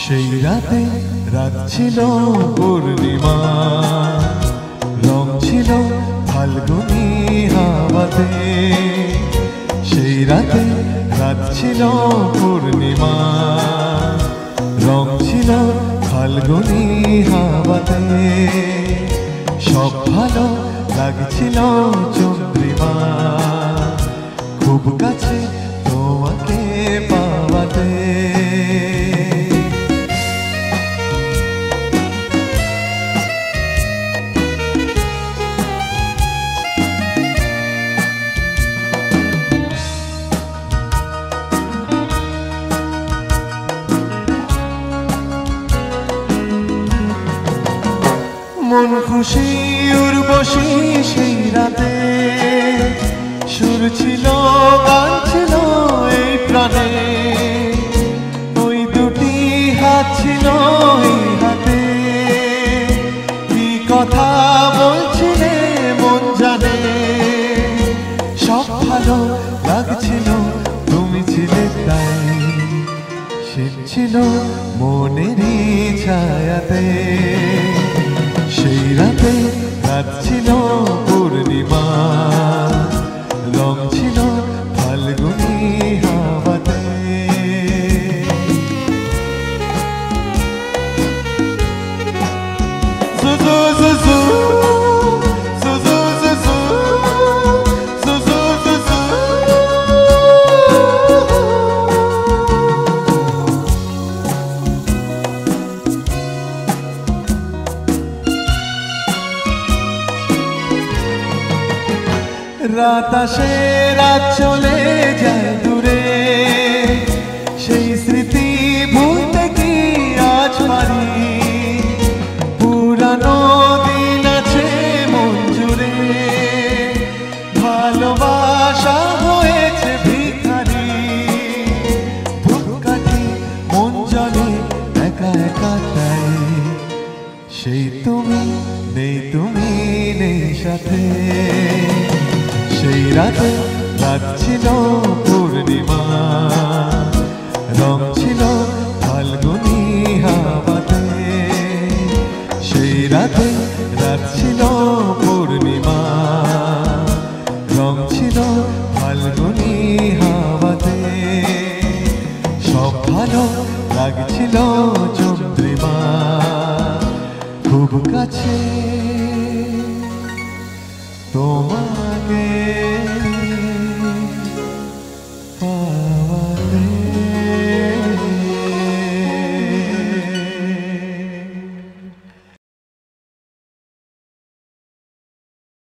সেই রাতে রাত ছিল পূর্ণিমা, রং ছিল ফাল্গুনি হাওয়াতে। সেই রাতে রাত ছিল পূর্ণিমা, রং ছিল ফাল্গুনি হাওয়াতে। সব ভালো লাগছিল চন্দ্রিমা, খুব কাছে তোমাকে পাওয়াতে। মন খুশি উর্বশী সেই রাতে, সুর ছিল গান ছিল এই প্রাণে। ওই দুটি হাত ছিল এই হাতে, কি কথা বলছিলে মন জানে। সব ভালো লাগছিল তুমি ছিলে তাই, শিখছিল মনেরই ছায়াতে। সেই রাতে রাত ছিল পূর্ণিমা, রং ছিল ফাল্গুনি হাওয়াতে। সুজু সুজু সুজু সুজু সুজু সুজু। রাত আসে রাত চলে যায় দূরে, সেই স্মৃতি ভুলতে কি আজ পারি। পুরানো দিন আছে মন জুড়ে, ভালোবাসা হয়েছে ভিখারি। ধূপকাঠি মন জলে একা একা তাই, সেই তুমি নেই তুমি নেই সাথে। সেই রাতে রাত ছিল পূর্ণিমা, রং ছিল ফাল্গুনি হাওয়াতে। সেই রাতে রাত ছিল পূর্ণিমা, রং ছিল ফাল্গুনি হাওয়াতে। সব ভালো লাগছিল চন্দ্রিমা, খুব কাছে